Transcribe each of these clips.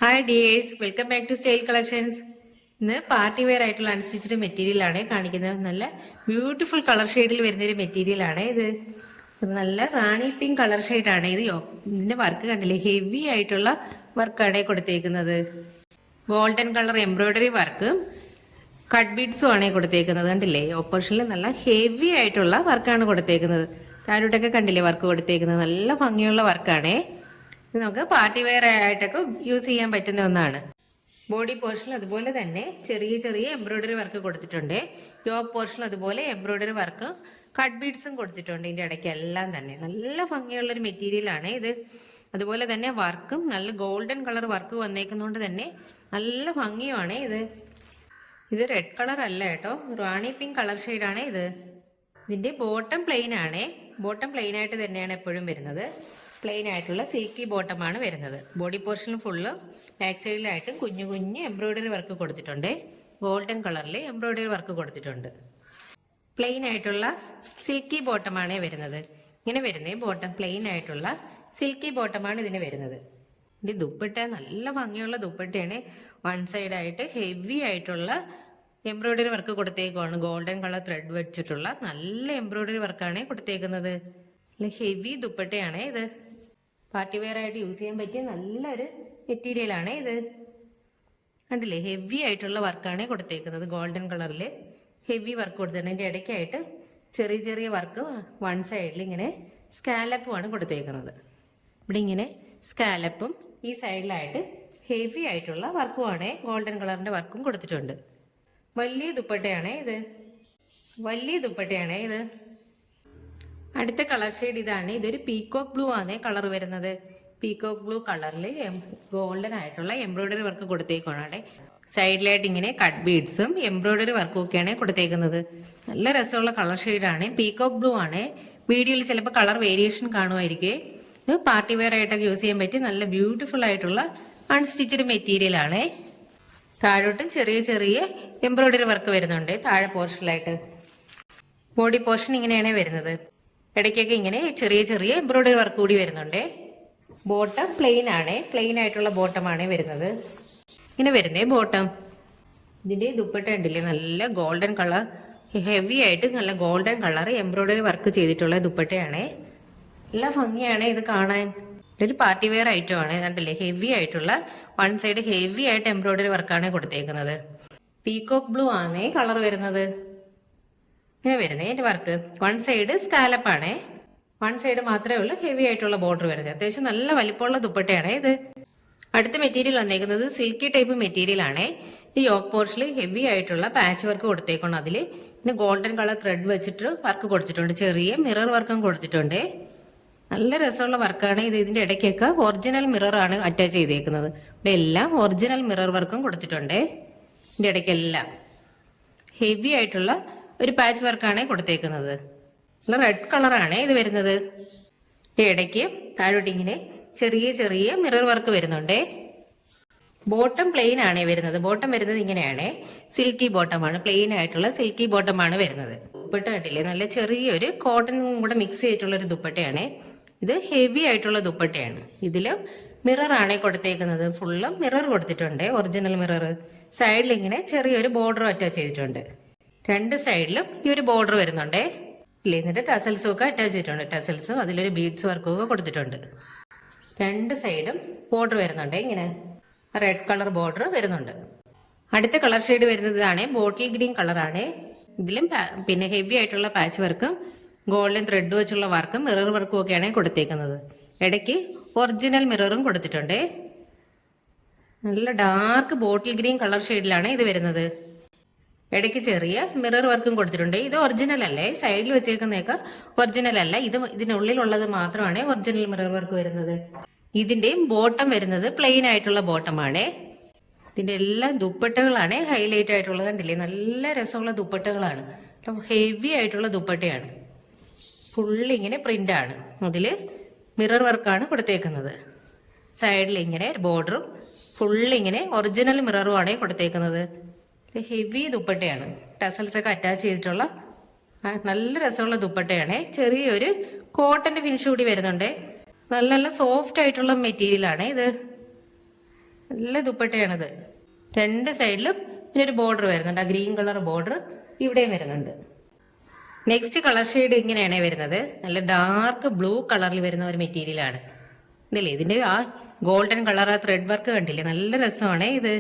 Hi dears, welcome back to style collections. ഇന്ന് party wear ആയിട്ടുള്ള unstitched material ആണ് കാണിക്കുന്നത്. നല്ല ബ്യൂട്ടിഫുൾ കളർ ഷെയ്ഡിൽ വരുന്ന ഒരു മെറ്റീരിയൽ ആണ് ഇത്. നല്ല റാണി പിങ്ക് കളർ ഷെയ്ഡ് ആണ് ഇത്. ഇതിന്റെ വർക്ക് കണ്ടില്ലേ, ഹെവി ആയിട്ടുള്ള വർക്കാണ് കൊടുത്തേക്കുന്നത്. ഗോൾഡൻ കളർ എംബ്രോയിഡറി വർക്കും കട്ട് ബീഡ്സും ആണ് കൊടുത്തേക്കുന്നത്. കണ്ടില്ലേ, ഓപ്പോഷനിൽ നല്ല ഹെവി ആയിട്ടുള്ള വർക്കാണ് കൊടുത്തേക്കുന്നത്. താഴോട്ടൊക്കെ കണ്ടില്ലേ വർക്ക് കൊടുത്തേക്കുന്നത്, നല്ല ഭംഗിയുള്ള വർക്കാണേ. ഇത് നമുക്ക് പാർട്ടി വെയർ ആയിട്ടൊക്കെ യൂസ് ചെയ്യാൻ പറ്റുന്ന ഒന്നാണ്. ബോഡി പോർഷനിൽ അതുപോലെ തന്നെ ചെറിയ ചെറിയ എംബ്രോയിഡറി വർക്ക് കൊടുത്തിട്ടുണ്ട്. യോക്ക് പോർഷനിൽ അതുപോലെ എംബ്രോയിഡറി വർക്കും കട്ട് ബീഡ്സും കൊടുത്തിട്ടുണ്ട്. ഇതിന്റെ ഇടയ്ക്ക് എല്ലാം തന്നെ നല്ല ഭംഗിയുള്ള ഒരു മെറ്റീരിയൽ ആണ് ഇത്. അതുപോലെ തന്നെ വർക്കും നല്ല ഗോൾഡൻ കളർ വർക്ക് വന്നേക്കുന്നതുകൊണ്ട് തന്നെ നല്ല ഭംഗിയുമാണ് ഇത്. ഇത് റെഡ് കളർ അല്ല കേട്ടോ, റാണി പിങ്ക് കളർ ഷെയ്ഡാണ് ഇത്. ഇതിന്റെ ബോട്ടം പ്ലെയിൻ ആണേ. ബോട്ടം പ്ലെയിൻ ആയിട്ട് തന്നെയാണ് എപ്പോഴും വരുന്നത്. പ്ലെയിൻ ആയിട്ടുള്ള സിൽക്കി ബോട്ടമാണ് വരുന്നത്. ബോഡി പോർഷനിൽ ഫുള്ള് ബാക്ക് സൈഡിലായിട്ട് കുഞ്ഞു കുഞ്ഞു എംബ്രോയിഡറി വർക്ക് കൊടുത്തിട്ടുണ്ട്. ഗോൾഡൻ കളറിൽ എംബ്രോയിഡറി വർക്ക് കൊടുത്തിട്ടുണ്ട്. പ്ലെയിൻ ആയിട്ടുള്ള സിൽക്കി ബോട്ടമാണ് വരുന്നത്. ഇങ്ങനെ വരുന്നത് ബോട്ടം പ്ലെയിൻ ആയിട്ടുള്ള സിൽക്കി ബോട്ടമാണ് ഇതിന് വരുന്നത്. ഇത് ദുപ്പട്ട നല്ല ഭംഗിയുള്ള ദുപ്പട്ടയാണ്. വൺ സൈഡായിട്ട് ഹെവി ആയിട്ടുള്ള എംബ്രോയിഡറി വർക്ക് കൊടുത്തേക്കുവാണ്. ഗോൾഡൻ കളർ ത്രെഡ് വെച്ചിട്ടുള്ള നല്ല എംബ്രോയിഡറി വർക്കാണ് കൊടുത്തേക്കുന്നത്. ഹെവി ദുപ്പട്ടയാണ് ഇത്. പാർട്ടി വെയർ ആയിട്ട് യൂസ് ചെയ്യാൻ പറ്റിയ നല്ലൊരു മെറ്റീരിയൽ ആണ് ഇത്. കണ്ടില്ലേ, ഹെവി ആയിട്ടുള്ള വർക്കാണ് കൊടുത്തേക്കുന്നത്. ഗോൾഡൻ കളറിൽ ഹെവി വർക്ക് കൊടുത്തിട്ടുണ്ട്. അതിൻ്റെ ഇടയ്ക്കായിട്ട് ചെറിയ ചെറിയ വർക്ക് വൺ സൈഡിൽ ഇങ്ങനെ സ്കാലപ്പും ആണ് കൊടുത്തേക്കുന്നത്. ഇവിടെ ഇങ്ങനെ സ്കാലപ്പും ഈ സൈഡിലായിട്ട് ഹെവി ആയിട്ടുള്ള വർക്കുമാണ്. ഗോൾഡൻ കളറിന്റെ വർക്കും കൊടുത്തിട്ടുണ്ട്. വലിയ ദുപ്പട്ടയാണ് ഇത്. വലിയ ദുപ്പട്ടയാണ് ഇത്. അടുത്ത കളർ ഷെയ്ഡ് ഇതാണ്. ഇതൊരു പീകോക്ക് ബ്ലൂ ആണ് കളർ വരുന്നത്. പീകോക്ക് ബ്ലൂ കളറിൽ ഗോൾഡൻ ആയിട്ടുള്ള എംബ്രോയിഡറി വർക്ക് കൊടുത്തേക്കാണ്. സൈഡിലായിട്ട് ഇങ്ങനെ കട്ട് ബീഡ്സും എംബ്രോയിഡറി വർക്കും ഒക്കെയാണ് കൊടുത്തേക്കുന്നത്. നല്ല രസമുള്ള കളർ ഷെയ്ഡാണ്. പീകോക്ക് ബ്ലൂ ആണ്. വീഡിയോയിൽ ചിലപ്പോൾ കളർ വേരിയേഷൻ കാണുമായിരിക്കും. ഇത് പാർട്ടി വെയർ ആയിട്ടൊക്കെ യൂസ് ചെയ്യാൻ പറ്റി നല്ല ബ്യൂട്ടിഫുൾ ആയിട്ടുള്ള അൺസ്റ്റിച്ചഡ് മെറ്റീരിയൽ ആണ്. താഴോട്ടും ചെറിയ ചെറിയ എംബ്രോയിഡറി വർക്ക് വരുന്നുണ്ട് താഴെ പോർഷനിലായിട്ട്. ബോഡി പോർഷൻ ഇങ്ങനെയാണ് വരുന്നത്. ഇടയ്ക്കൊക്കെ ഇങ്ങനെ ചെറിയ ചെറിയ എംബ്രോയിഡറി വർക്ക് കൂടി വരുന്നുണ്ട്. ബോട്ടം പ്ലെയിൻ ആണ്. പ്ലെയിൻ ആയിട്ടുള്ള ബോട്ടമാണ് വരുന്നത്. ഇങ്ങനെ വരുന്നേ ബോട്ടം. ഇതിന്റെ ദുപ്പട്ട ഉണ്ടല്ലേ, നല്ല ഗോൾഡൻ കളർ ഹെവി ആയിട്ട് നല്ല ഗോൾഡൻ കളർ എംബ്രോയിഡറി വർക്ക് ചെയ്തിട്ടുള്ള ദുപ്പട്ടയാണ്. നല്ല ഭംഗിയാണ് ഇത് കാണാൻ. ഇതൊരു പാർട്ടി വെയർ ഐറ്റം ആണ്. കണ്ടില്ലേ, ഹെവി ആയിട്ടുള്ള വൺ സൈഡ് ഹെവി ആയിട്ട് എംബ്രോയിഡറി വർക്കാണ് കൊടുത്തേക്കുന്നത്. പീകോക്ക് ബ്ലൂ ആണ് കളർ വരുന്നത്. ഇങ്ങനെ വരുന്നത് എന്റെ വർക്ക്. വൺ സൈഡ് സ്കാലപ്പ് ആണ്. വൺ സൈഡ് മാത്രമേ ഉള്ളൂ ഹെവി ആയിട്ടുള്ള ബോർഡർ വരുന്നത്. അത്യാവശ്യം നല്ല വലിപ്പമുള്ള ദുപ്പട്ടയാണ് ഇത്. അടുത്ത മെറ്റീരിയൽ വന്നേക്കുന്നത് സിൽക്കി ടൈപ്പ് മെറ്റീരിയൽ ആണ്. ഈ യോക്ക് പോർഷനിൽ ഹെവി ആയിട്ടുള്ള പാച്ച് വർക്ക് കൊടുത്തേക്കണം. അതിൽ പിന്നെ ഗോൾഡൻ കളർ ത്രെഡ് വെച്ചിട്ട് വർക്ക് കൊടുത്തിട്ടുണ്ട്. ചെറിയ മിറർ വർക്കും കൊടുത്തിട്ടുണ്ട്. നല്ല രസമുള്ള വർക്കാണ് ഇത്. ഇതിന്റെ ഇടയ്ക്കൊക്കെ ഒറിജിനൽ മിറർ ആണ് അറ്റാച്ച് ചെയ്തേക്കുന്നത്. ഇവിടെ എല്ലാം ഒറിജിനൽ മിറർ വർക്കും കൊടുത്തിട്ടുണ്ട്. ഇതിന്റെ ഇടയ്ക്കെല്ലാം ഹെവി ആയിട്ടുള്ള ഒരു പാച്ച് വർക്കാണ് കൊടുത്തേക്കുന്നത്. നല്ല റെഡ് കളറാണ് ഇത് വരുന്നത്. ഇടയ്ക്ക് താഴോട്ട് ഇങ്ങനെ ചെറിയ ചെറിയ മിറർ വർക്ക് വരുന്നുണ്ട്. ബോട്ടം പ്ലെയിൻ ആണ് വരുന്നത്. ബോട്ടം വരുന്നത് ഇങ്ങനെയാണ്. സിൽക്കി ബോട്ടമാണ്. പ്ലെയിൻ ആയിട്ടുള്ള സിൽക്കി ബോട്ടമാണ് വരുന്നത്. ദുപ്പട്ട കണ്ടില്ലേ, നല്ല ചെറിയൊരു കോട്ടൺ കൂടെ മിക്സ് ചെയ്തിട്ടുള്ള ഒരു ദുപ്പട്ടയാണ്. ഇത് ഹെവി ആയിട്ടുള്ള ദുപ്പട്ടയാണ്. ഇതിലും മിറർ ആണ് കൊടുത്തേക്കുന്നത്. ഫുള്ളും മിറർ കൊടുത്തിട്ടുണ്ട്, ഒറിജിനൽ മിറർ. സൈഡിൽ ഇങ്ങനെ ചെറിയൊരു ബോർഡർ അറ്റാച്ച് ചെയ്തിട്ടുണ്ട്. രണ്ട് സൈഡിലും ഈ ഒരു ബോർഡർ വരുന്നുണ്ട്. ഇല്ലേ, എന്നിട്ട് ടസൽസും ഒക്കെ അറ്റാച്ച് ചെയ്തിട്ടുണ്ട്. ടസൽസും അതിലൊരു ബീഡ്സ് വർക്കും ഒക്കെ കൊടുത്തിട്ടുണ്ട്. രണ്ട് സൈഡും ബോർഡർ വരുന്നുണ്ട്. ഇങ്ങനെ റെഡ് കളർ ബോർഡർ വരുന്നുണ്ട്. അടുത്ത കളർ ഷെയ്ഡ് വരുന്നത് ഇതാണ്. ബോട്ടിൽ ഗ്രീൻ കളറാണ്. ഇതിലും പിന്നെ ഹെവി ആയിട്ടുള്ള പാച്ച് വർക്കും ഗോൾഡൻ ത്രെഡ് വെച്ചുള്ള വർക്കും മിറർ വർക്കും ഒക്കെയാണ് കൊടുത്തേക്കുന്നത്. ഇടയ്ക്ക് ഒറിജിനൽ മിററും കൊടുത്തിട്ടുണ്ട്. നല്ല ഡാർക്ക് ബോട്ടിൽ ഗ്രീൻ കളർ ഷെയ്ഡിലാണ് ഇത് വരുന്നത്. ഇടയ്ക്ക് ചെറിയ മിറർ വർക്കും കൊടുത്തിട്ടുണ്ട്. ഇത് ഒറിജിനൽ അല്ലേ, സൈഡിൽ വെച്ചേക്കുന്നതൊക്കെ ഒറിജിനൽ അല്ല. ഇതിനുള്ളിലുള്ളത് മാത്രമാണ് ഒറിജിനൽ മിറർ വർക്ക് വരുന്നത്. ഇതിന്റെ ബോട്ടം വരുന്നത് പ്ലെയിൻ ആയിട്ടുള്ള ബോട്ടമാണ്. ഇതിന്റെ എല്ലാം ദുപ്പട്ടകളാണ് ഹൈലൈറ്റ് ആയിട്ടുള്ളത്. കണ്ടില്ലേ, നല്ല രസമുള്ള ദുപ്പട്ടകളാണ്. ഹെവി ആയിട്ടുള്ള ദുപ്പട്ടയാണ്. ഫുള്ള് ഇങ്ങനെ പ്രിന്റ് ആണ്. അതില് മിറർ വർക്കാണ് കൊടുത്തേക്കുന്നത്. സൈഡിൽ ഇങ്ങനെ ബോർഡറും ഫുള്ള് ഇങ്ങനെ ഒറിജിനൽ മിററുമാണ് കൊടുത്തേക്കുന്നത്. ഹെവി ദുപ്പട്ടയാണ്. ടസൽസ് ഒക്കെ അറ്റാച്ച് ചെയ്തിട്ടുള്ള നല്ല രസമുള്ള ദുപ്പട്ടയാണ്. ചെറിയൊരു കോട്ടന്റെ ഫിനിഷ് കൂടി വരുന്നുണ്ട്. നല്ല നല്ല സോഫ്റ്റ് ആയിട്ടുള്ള മെറ്റീരിയൽ ആണ് ഇത്. നല്ല ദുപ്പട്ടയാണിത്. രണ്ട് സൈഡിലും ഇതിനൊരു ബോർഡർ വരുന്നുണ്ട്. ആ ഗ്രീൻ കളർ ബോർഡർ ഇവിടെയും വരുന്നുണ്ട്. നെക്സ്റ്റ് കളർ ഷെയ്ഡ് ഇങ്ങനെയാണ് വരുന്നത്. നല്ല ഡാർക്ക് ബ്ലൂ കളറിൽ വരുന്ന ഒരു മെറ്റീരിയലാണ്. ഇതല്ലേ ഇതിന്റെ ആ ഗോൾഡൻ കളർ ആ ത്രെഡ് വർക്ക് കണ്ടില്ലേ, നല്ല രസമാണ് ഇത്.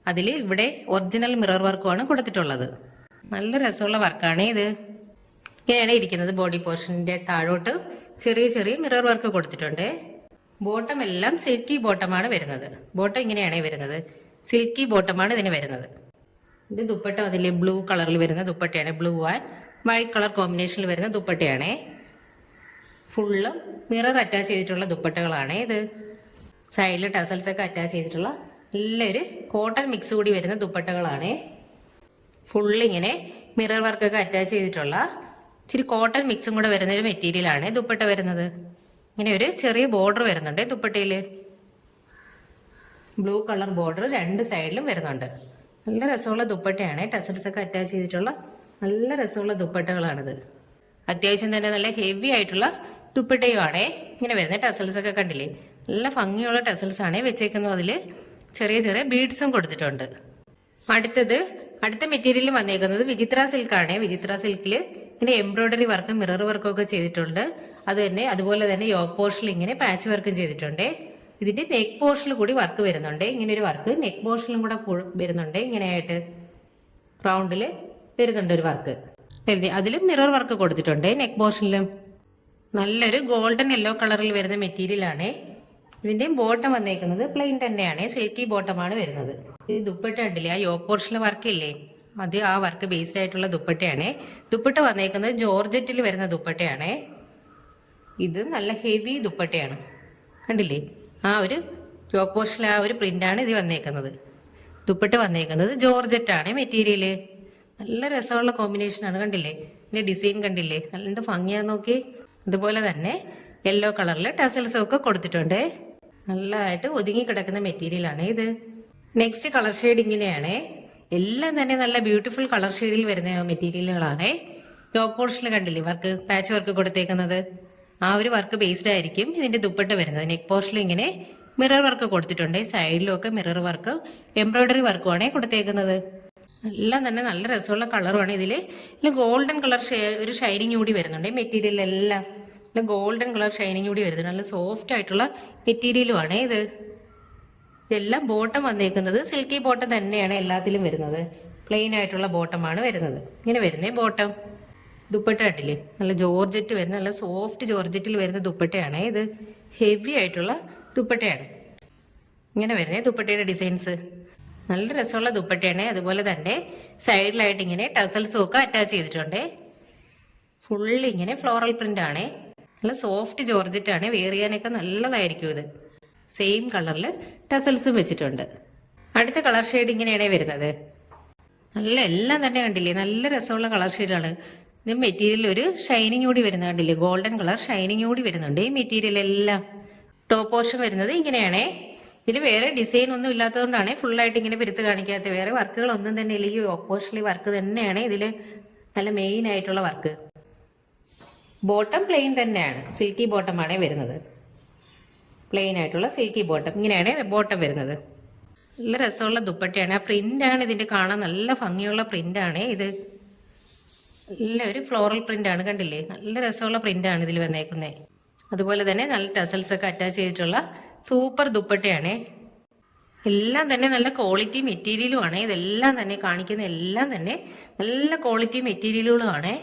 അതിൽ ഇവിടെ ഒറിജിനൽ മിറർ വർക്കുമാണ് കൊടുത്തിട്ടുള്ളത്. നല്ല രസമുള്ള വർക്കാണ് ഇത്. ഇങ്ങനെയാണ് ഇരിക്കുന്നത്. ബോഡി പോർഷന്റെ താഴോട്ട് ചെറിയ ചെറിയ മിറർ വർക്ക് കൊടുത്തിട്ടുണ്ട്. ബോട്ടം എല്ലാം സിൽക്കി ബോട്ടമാണ് വരുന്നത്. ബോട്ടം ഇങ്ങനെയാണ് വരുന്നത്. സിൽക്കി ബോട്ടമാണ് ഇതിന് വരുന്നത്. ഇത് ദുപ്പട്ട അതിലെ ബ്ലൂ കളറിൽ വരുന്ന ദുപ്പട്ടയാണ്. ബ്ലൂ ആൻഡ് വൈറ്റ് കളർ കോമ്പിനേഷനിൽ വരുന്ന ദുപ്പട്ടയാണ്. ഫുള്ള് മിറർ അറ്റാച്ച് ചെയ്തിട്ടുള്ള ദുപ്പട്ടകളാണ് ഇത്. സൈഡിൽ ടസൽസ് ഒക്കെ അറ്റാച്ച് ചെയ്തിട്ടുള്ള നല്ലൊരു കോട്ടൺ മിക്സ് കൂടി വരുന്ന ദുപ്പട്ടകളാണ്. ഫുള്ള് ഇങ്ങനെ മിറർ വർക്കൊക്കെ അറ്റാച്ച് ചെയ്തിട്ടുള്ള ഇച്ചിരി കോട്ടൺ മിക്സും കൂടെ വരുന്ന ഒരു മെറ്റീരിയലാണ് ദുപ്പട്ട വരുന്നത്. ഇങ്ങനെ ഒരു ചെറിയ ബോർഡർ വരുന്നുണ്ട് ദുപ്പട്ടയിൽ. ബ്ലൂ കളർ ബോർഡർ രണ്ട് സൈഡിലും വരുന്നുണ്ട്. നല്ല രസമുള്ള ദുപ്പട്ടയാണ്. ടസൽസ് ഒക്കെ അറ്റാച്ച് ചെയ്തിട്ടുള്ള നല്ല രസമുള്ള ദുപ്പട്ടകളാണിത്. അത്യാവശ്യം തന്നെ നല്ല ഹെവി ആയിട്ടുള്ള ദുപ്പട്ടയുമാണേ ഇങ്ങനെ വരുന്നത്. ടസൽസ് ഒക്കെ കണ്ടില്ലേ, നല്ല ഭംഗിയുള്ള ടസൽസ് ആണ് വെച്ചേക്കുന്നത്. അതിൽ ചെറിയ ചെറിയ ബീഡ്സും കൊടുത്തിട്ടുണ്ട്. അടുത്ത മെറ്റീരിയൽ വന്നേക്കുന്നത് വിചിത്ര സിൽക്കാണ്. വിചിത്ര സിൽക്കിൽ ഇങ്ങനെ എംബ്രോയിഡറി വർക്കും മിറർ വർക്കും ഒക്കെ ചെയ്തിട്ടുണ്ട്. അതുപോലെ തന്നെ യോക്ക് പോർഷനിൽ ഇങ്ങനെ പാച്ച് വർക്കും ചെയ്തിട്ടുണ്ട്. ഇതിന്റെ നെക്ക് പോർഷനിൽ കൂടി വർക്ക് വരുന്നുണ്ട്. ഇങ്ങനെ ഒരു വർക്ക് നെക്ക് പോർഷനിലും കൂടെ വരുന്നുണ്ട്. ഇങ്ങനെയായിട്ട് റൗണ്ടിൽ വരുന്നുണ്ട് ഒരു വർക്ക്. അതിലും മിറർ വർക്ക് കൊടുത്തിട്ടുണ്ട് നെക്ക് പോർഷനിലും. നല്ലൊരു ഗോൾഡൻ യെല്ലോ കളറിൽ വരുന്ന മെറ്റീരിയലാണ്. ഇതിന്റെ ബോട്ടം വന്നേക്കുന്നത് പ്ലെയിൻ തന്നെയാണ്. സിൽക്കി ബോട്ടമാണ് വരുന്നത്. ഈ ദുപ്പട്ട ഉണ്ടല്ലേ, ആ യോക്ക് പോർഷനിലെ വർക്ക് ഇല്ലേ, അത് ആ വർക്ക് ബേസ്ഡ് ആയിട്ടുള്ള ദുപ്പട്ടയാണ്. ദുപ്പട്ട വന്നേക്കുന്നത് ജോർജറ്റിൽ വരുന്ന ദുപ്പട്ടയാണ്. ഇത് നല്ല ഹെവി ദുപ്പട്ടയാണ്. കണ്ടില്ലേ, ആ ഒരു യോക്ക് പോർഷനിൽ ആ ഒരു പ്രിന്റാണ് ഇത് വന്നേക്കുന്നത്. ദുപ്പട്ട വന്നേക്കുന്നത് ജോർജറ്റാണ് മെറ്റീരിയല്. നല്ല രസമുള്ള കോമ്പിനേഷനാണ്. കണ്ടില്ലേ, ഇതിന്റെ ഡിസൈൻ കണ്ടില്ലേ, നല്ല ഭംഗിയാ നോക്കി. അതുപോലെ തന്നെ യെല്ലോ കളറിൽ ടസൽസും ഒക്കെ കൊടുത്തിട്ടുണ്ട്. നല്ലതായിട്ട് ഒതുങ്ങി കിടക്കുന്ന മെറ്റീരിയലാണ് ഇത്. നെക്സ്റ്റ് കളർ ഷെയ്ഡ് ഇങ്ങനെയാണ്. എല്ലാം തന്നെ നല്ല ബ്യൂട്ടിഫുൾ കളർ ഷെയ്ഡിൽ വരുന്ന മെറ്റീരിയലുകളാണ്. യോക്ക് പോർഷനിൽ കണ്ടില്ലേ വർക്ക്, പാച്ച് വർക്ക് കൊടുത്തേക്കുന്നത്, ആ ഒരു വർക്ക് ബേസ്ഡ് ആയിരിക്കും ഇതിന്റെ ദുപ്പട്ട വരുന്നത്. നെക്ക് പോർഷനിൽ ഇങ്ങനെ മിറർ വർക്ക് കൊടുത്തിട്ടുണ്ട്. സൈഡിലും ഒക്കെ മിറർ വർക്ക് എംബ്രോയിഡറി വർക്കുമാണ് കൊടുത്തേക്കുന്നത്. എല്ലാം തന്നെ നല്ല രസമുള്ള കളറുമാണ്. ഇതിൽ ഗോൾഡൻ കളർ ഒരു ഷൈനിങ് കൂടി വരുന്നുണ്ട്. മെറ്റീരിയൽ എല്ലാം ഗോൾഡൻ കളർ ഷൈനിങ് കൂടി വരുന്നുണ്ട്. നല്ല സോഫ്റ്റ് ആയിട്ടുള്ള മെറ്റീരിയലുമാണ് ഇത്. ഇതെല്ലാം ബോട്ടം വന്നേക്കുന്നത് സിൽക്കി ബോട്ടം തന്നെയാണ് എല്ലാത്തിലും വരുന്നത്. പ്ലെയിൻ ആയിട്ടുള്ള ബോട്ടമാണ് വരുന്നത്. ഇങ്ങനെ വരുന്നേ ബോട്ടം. ദുപ്പട്ട കണ്ടില്ലേ, നല്ല ജോർജറ്റ് വരുന്ന നല്ല സോഫ്റ്റ് ജോർജറ്റിൽ വരുന്ന ദുപ്പട്ടയാണ് ഇത്. ഹെവി ആയിട്ടുള്ള ദുപ്പട്ടയാണ്. ഇങ്ങനെ വരുന്നേ ദുപ്പട്ടയുടെ ഡിസൈൻസ്. നല്ല രസമുള്ള ദുപ്പട്ടയാണ്. അതുപോലെ തന്നെ സൈഡിലായിട്ട് ഇങ്ങനെ ടസൽസും ഒക്കെ അറ്റാച്ച് ചെയ്തിട്ടുണ്ട്. ഫുള്ളി ഇങ്ങനെ ഫ്ലോറൽ പ്രിന്റ് ആണ്. നല്ല സോഫ്റ്റ് ജോർജറ്റ് ആണ്. വെയർ ചെയ്യാനൊക്കെ നല്ലതായിരിക്കും ഇത്. സെയിം കളറിൽ ടസൽസും വെച്ചിട്ടുണ്ട്. അടുത്ത കളർ ഷെയ്ഡ് ഇങ്ങനെയാണ് വരുന്നത്. നല്ല എല്ലാം തന്നെ കണ്ടില്ലേ, നല്ല രസമുള്ള കളർ ഷെയ്ഡാണ്. ഇത് മെറ്റീരിയൽ ഒരു ഷൈനിങ് കൂടി വരുന്നത് കണ്ടില്ലേ, ഗോൾഡൻ കളർ ഷൈനിങ് കൂടി വരുന്നുണ്ട് ഈ മെറ്റീരിയൽ എല്ലാം. ടോപ്പ് പോർഷൻ വരുന്നത് ഇങ്ങനെയാണേ. ഇതിൽ വേറെ ഡിസൈൻ ഒന്നും ഇല്ലാത്തതുകൊണ്ടാണ് ഫുള്ളായിട്ട് ഇങ്ങനെ പിരുത്ത് കാണിക്കാത്ത. വേറെ വർക്കുകളൊന്നും തന്നെ ഇല്ല. ഈ ഓപ്പോസിറ്റ് വർക്ക് തന്നെയാണ് ഇതിൽ നല്ല മെയിൻ ആയിട്ടുള്ള വർക്ക്. ബോട്ടം പ്ലെയിൻ തന്നെയാണ്, സിൽക്കി ബോട്ടമാണ് വരുന്നത്. പ്ലെയിൻ ആയിട്ടുള്ള സിൽക്കി ബോട്ടം ഇങ്ങനെയാണ് ബോട്ടം വരുന്നത്. നല്ല രസമുള്ള ദുപ്പട്ടയാണ്. ആ പ്രിന്റാണ് ഇതിന്റെ കാണാൻ നല്ല ഭംഗിയുള്ള പ്രിന്റാണ് ഇത്. നല്ല ഒരു ഫ്ലോറൽ പ്രിന്റാണ്, കണ്ടില്ലേ, നല്ല രസമുള്ള പ്രിന്റാണ് ഇതിൽ വന്നേക്കുന്നത്. അതുപോലെ തന്നെ നല്ല ടസൽസ് ഒക്കെ അറ്റാച്ച് ചെയ്തിട്ടുള്ള സൂപ്പർ ദുപ്പട്ടയാണ്. എല്ലാം തന്നെ നല്ല ക്വാളിറ്റി മെറ്റീരിയലുമാണ്. ഇതെല്ലാം തന്നെ കാണിക്കുന്ന എല്ലാം തന്നെ നല്ല ക്വാളിറ്റി മെറ്റീരിയലുകളുമാണ്.